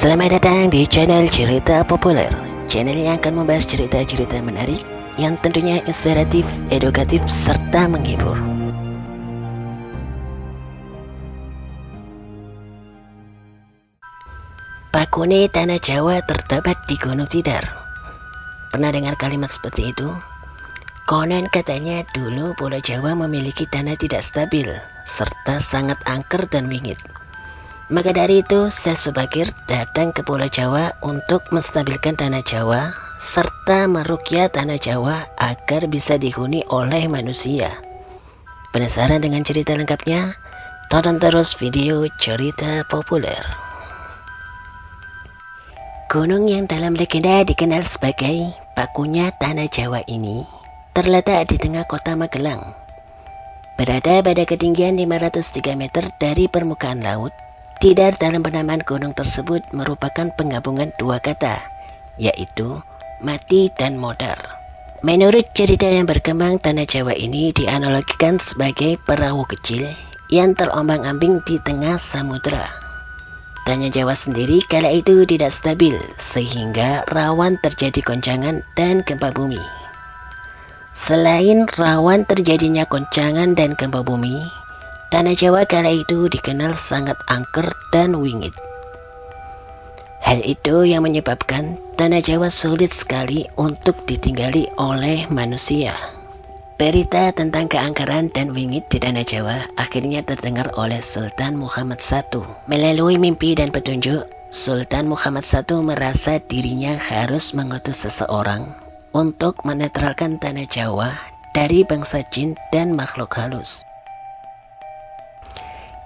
Selamat datang di channel Cerita Populer, channel yang akan membahas cerita-cerita menarik yang tentunya inspiratif, edukatif, serta menghibur. Pakune tanah Jawa terdapat di Gunung Tidar. Pernah dengar kalimat seperti itu? Konon katanya dulu Pulau Jawa memiliki tanah tidak stabil, serta sangat angker dan wingit. Maka dari itu, Syekh Subakir datang ke Pulau Jawa untuk menstabilkan tanah Jawa serta meruqyah tanah Jawa agar bisa dihuni oleh manusia. Penasaran dengan cerita lengkapnya? Tonton terus video Cerita Populer. Gunung yang dalam legenda dikenal sebagai pakunya tanah Jawa ini terletak di tengah kota Magelang. Berada pada ketinggian 503 meter dari permukaan laut. Tidar dalam penamaan gunung tersebut merupakan penggabungan dua kata, yaitu mati dan modar. Menurut cerita yang berkembang, tanah Jawa ini dianalogikan sebagai perahu kecil yang terombang-ambing di tengah samudera. Tanah Jawa sendiri kala itu tidak stabil, sehingga rawan terjadi goncangan dan gempa bumi. Selain rawan terjadinya goncangan dan gempa bumi, tanah Jawa kala itu dikenal sangat angker dan wingit. Hal itu yang menyebabkan tanah Jawa sulit sekali untuk ditinggali oleh manusia. Berita tentang keangkeran dan wingit di tanah Jawa akhirnya terdengar oleh Sultan Muhammad I. Melalui mimpi dan petunjuk, Sultan Muhammad I merasa dirinya harus mengutus seseorang untuk menetralkan tanah Jawa dari bangsa jin dan makhluk halus.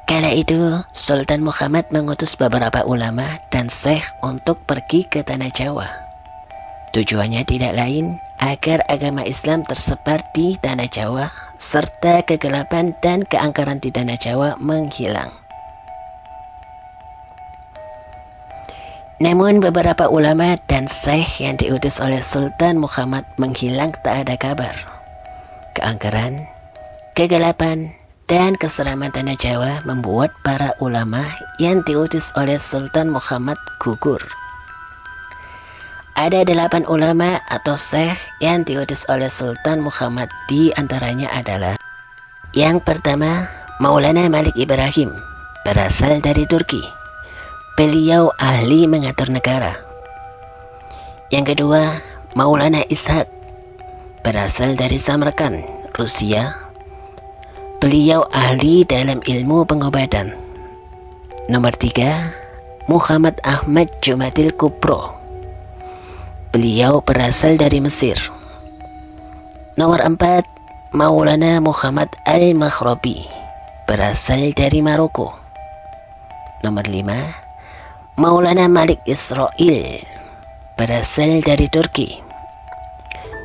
Kala itu, Sultan Muhammad mengutus beberapa ulama dan syekh untuk pergi ke tanah Jawa. Tujuannya tidak lain agar agama Islam tersebar di tanah Jawa, serta kegelapan dan keangkeran di tanah Jawa menghilang. Namun beberapa ulama dan syekh yang diutus oleh Sultan Muhammad menghilang tak ada kabar. Keangkeran, kegelapan, dan keseraman tanah Jawa membuat para ulama yang diutus oleh Sultan Muhammad gugur. Ada 8 ulama atau syekh yang diutus oleh Sultan Muhammad, di antaranya adalah: yang pertama, Maulana Malik Ibrahim, berasal dari Turki. Beliau ahli mengatur negara. Yang kedua, Maulana Ishaq, berasal dari Samarkand, Rusia. Beliau ahli dalam ilmu pengobatan. Nomor 3, Muhammad Ahmad Jumatil Kubro. Beliau berasal dari Mesir. Nomor 4, Maulana Muhammad Al-Maghrabi, berasal dari Maroko. Nomor 5, Maulana Malik Israel, berasal dari Turki.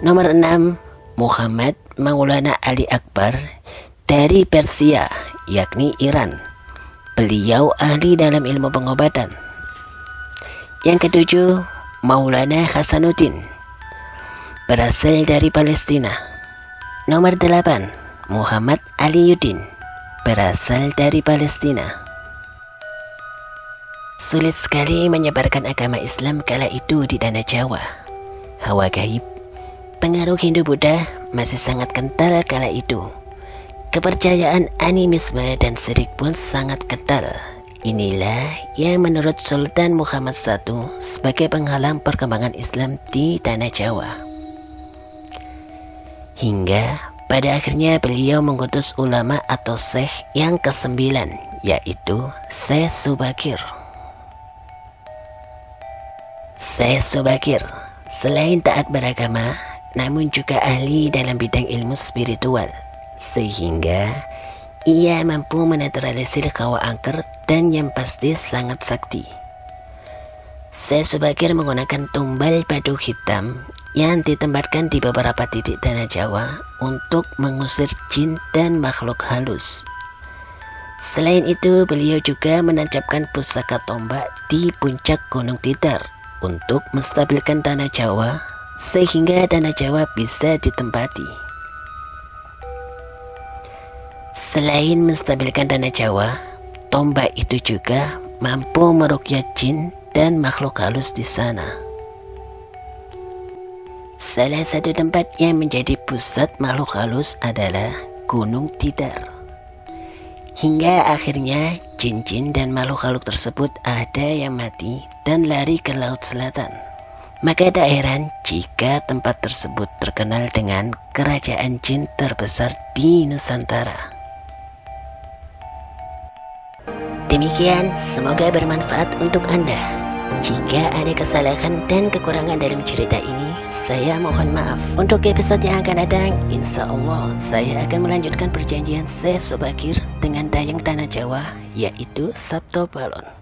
Nomor 6, Muhammad Maulana Ali Akbar dari Persia, yakni Iran. Beliau ahli dalam ilmu pengobatan. Yang ketujuh, Maulana Hasanuddin, berasal dari Palestina. Nomor 8, Muhammad Aliuddin, berasal dari Palestina. Sulit sekali menyebarkan agama Islam kala itu di tanah Jawa. Hawa gaib, pengaruh Hindu-Buddha masih sangat kental kala itu. Kepercayaan animisme dan syirik pun sangat kental. Inilah yang menurut Sultan Muhammad I sebagai penghalang perkembangan Islam di tanah Jawa. Hingga pada akhirnya beliau mengutus ulama atau syekh yang ke-9, yaitu Syekh Subakir. Syekh Subakir selain taat beragama, namun juga ahli dalam bidang ilmu spiritual, sehingga ia mampu menetralisir hawa angker dan yang pasti sangat sakti. Syekh Subakir menggunakan tumbal batu hitam yang ditempatkan di beberapa titik tanah Jawa untuk mengusir jin dan makhluk halus. Selain itu, beliau juga menancapkan pusaka tombak di puncak Gunung Tidar untuk menstabilkan tanah Jawa sehingga tanah Jawa bisa ditempati. Selain menstabilkan tanah Jawa, tombak itu juga mampu meruqyah jin dan makhluk halus di sana. Salah satu tempat yang menjadi pusat makhluk halus adalah Gunung Tidar. Hingga akhirnya jin-jin dan makhluk halus tersebut ada yang mati dan lari ke Laut Selatan. Maka tak heran jika tempat tersebut terkenal dengan kerajaan jin terbesar di Nusantara. Demikian, semoga bermanfaat untuk Anda. Jika ada kesalahan dan kekurangan dalam cerita ini, saya mohon maaf. Untuk episode yang akan datang, insya Allah saya akan melanjutkan perjanjian saya Sobakir dengan dayang tanah Jawa, yaitu Sabto Balon.